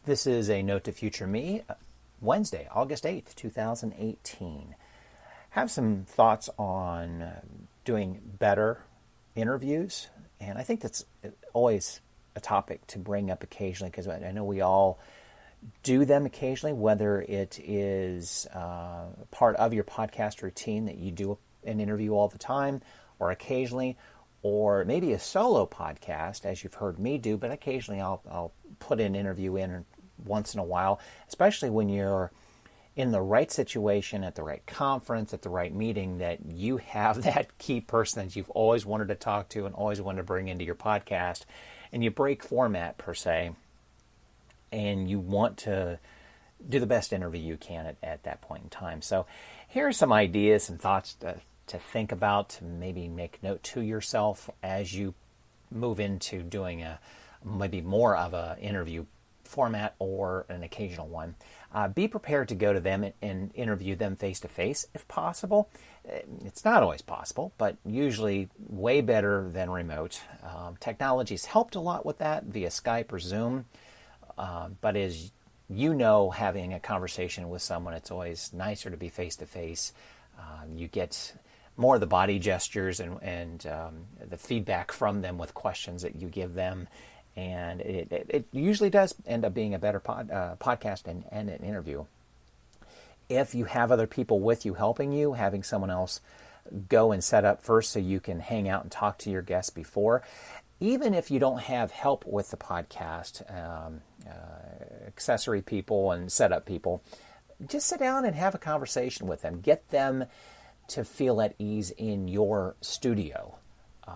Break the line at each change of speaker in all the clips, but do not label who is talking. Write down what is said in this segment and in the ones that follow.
This is a Note to Future Me, Wednesday, August 8th, 2018. Have some thoughts on doing better interviews, and I think that's always a topic to bring up occasionally because I know we all do them occasionally, whether it is part of your podcast routine that you do an interview all the time or occasionally, or maybe a solo podcast, as you've heard me do, but occasionally I'll put an interview in once in a while, especially when you're in the right situation, at the right conference, at the right meeting, that you have that key person that you've always wanted to talk to and always wanted to bring into your podcast, and you break format per se, and you want to do the best interview you can at that point in time. So here are some ideas, some thoughts to think about, to maybe make note to yourself as you move into doing maybe more of an interview format or an occasional one. Be prepared to go to them and interview them face-to-face if possible. It's not always possible, but usually way better than remote. Technology's helped a lot with that via Skype or Zoom, but as you know, having a conversation with someone, it's always nicer to be face-to-face. You get more of the body gestures and the feedback from them with questions that you give them. And it usually does end up being a better podcast and an interview. If you have other people with you helping you, having someone else go and set up first so you can hang out and talk to your guests before. Even if you don't have help with the podcast, accessory people and setup people, just sit down and have a conversation with them. Get them to feel at ease in your studio,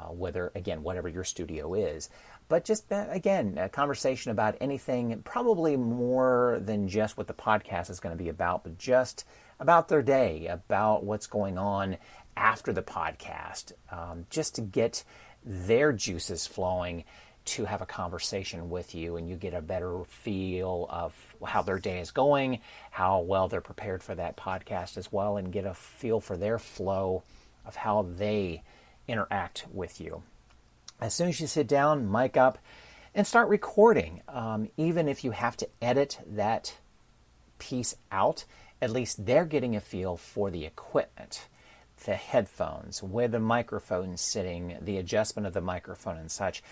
whatever your studio is. But just, again, a conversation about anything, probably more than just what the podcast is going to be about, but just about their day, about what's going on after the podcast, just to get their juices flowing to have a conversation with you, and you get a better feel of how their day is going, how well they're prepared for that podcast as well, and get a feel for their flow of how they interact with you. As soon as you sit down, mic up, and start recording, even if you have to edit that piece out, at least they're getting a feel for the equipment, the headphones, where the microphone's sitting, the adjustment of the microphone and such.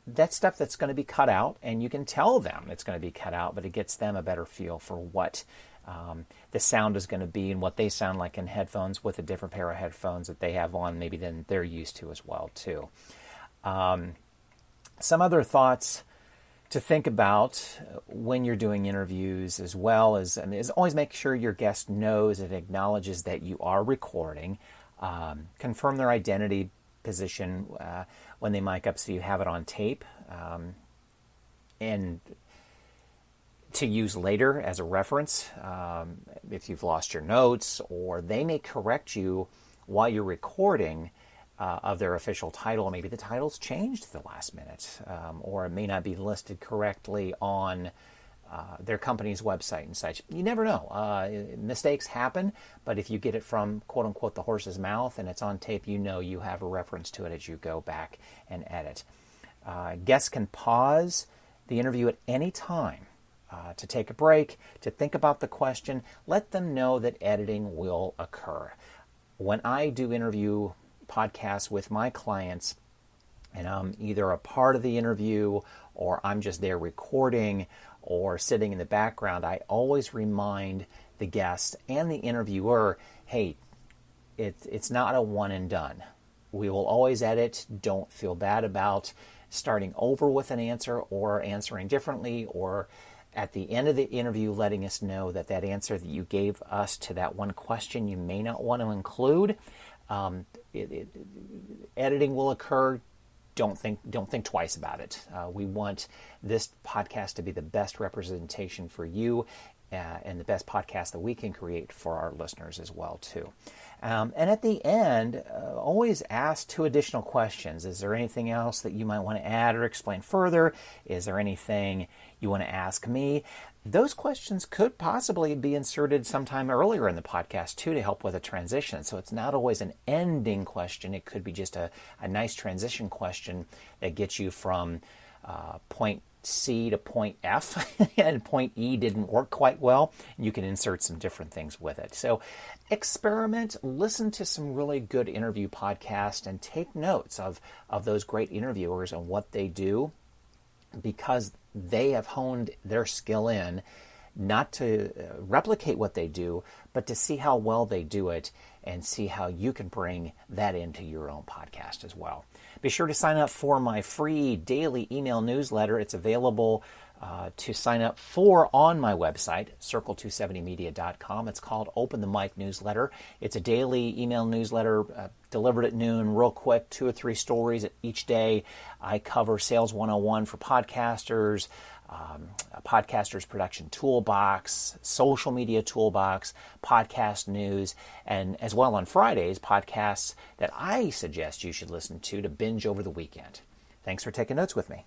That's stuff that's going to be cut out, and you can tell them it's going to be cut out, but it gets them a better feel for what the sound is going to be and what they sound like in headphones with a different pair of headphones that they have on maybe than they're used to as well too. Some other thoughts to think about when you're doing interviews as well is always make sure your guest knows and acknowledges that you are recording. Confirm their identity position when they mic up so you have it on tape and to use later as a reference if you've lost your notes, or they may correct you while you're recording of their official title. Maybe the title's changed at the last minute, or it may not be listed correctly on their company's website and such. You never know. Mistakes happen, but if you get it from, quote unquote, the horse's mouth and it's on tape, you know you have a reference to it as you go back and edit. Guests can pause the interview at any time to take a break, to think about the question. Let them know that editing will occur. When I do interview podcasts with my clients, and I'm either a part of the interview or I'm just there recording or sitting in the background, I always remind the guest and the interviewer, hey, it's not a one and done. We will always edit. Don't feel bad about starting over with an answer or answering differently, or at the end of the interview letting us know that answer that you gave us to that one question you may not want to include. Editing will occur. Don't think twice about it. We want this podcast to be the best representation for you and the best podcast that we can create for our listeners as well too. And at the end, always ask 2 additional questions. Is there anything else that you might want to add or explain further? Is there anything you want to ask me? Those questions could possibly be inserted sometime earlier in the podcast too to help with a transition. So it's not always an ending question. It could be just a nice transition question that gets you from point C to point F, and point E didn't work quite well. You can insert some different things with it. So experiment, listen to some really good interview podcasts, and take notes of those great interviewers and what they do, because they have honed their skill in not to replicate what they do, but to see how well they do it and see how you can bring that into your own podcast as well. Be sure to sign up for my free daily email newsletter. It's available to sign up for on my website, circle270media.com. It's called Open the Mic Newsletter. It's a daily email newsletter delivered at noon, real quick, 2 or 3 stories each day. I cover Sales 101 for podcasters, a podcaster's production toolbox, social media toolbox, podcast news, and as well on Fridays, podcasts that I suggest you should listen to binge over the weekend. Thanks for taking notes with me.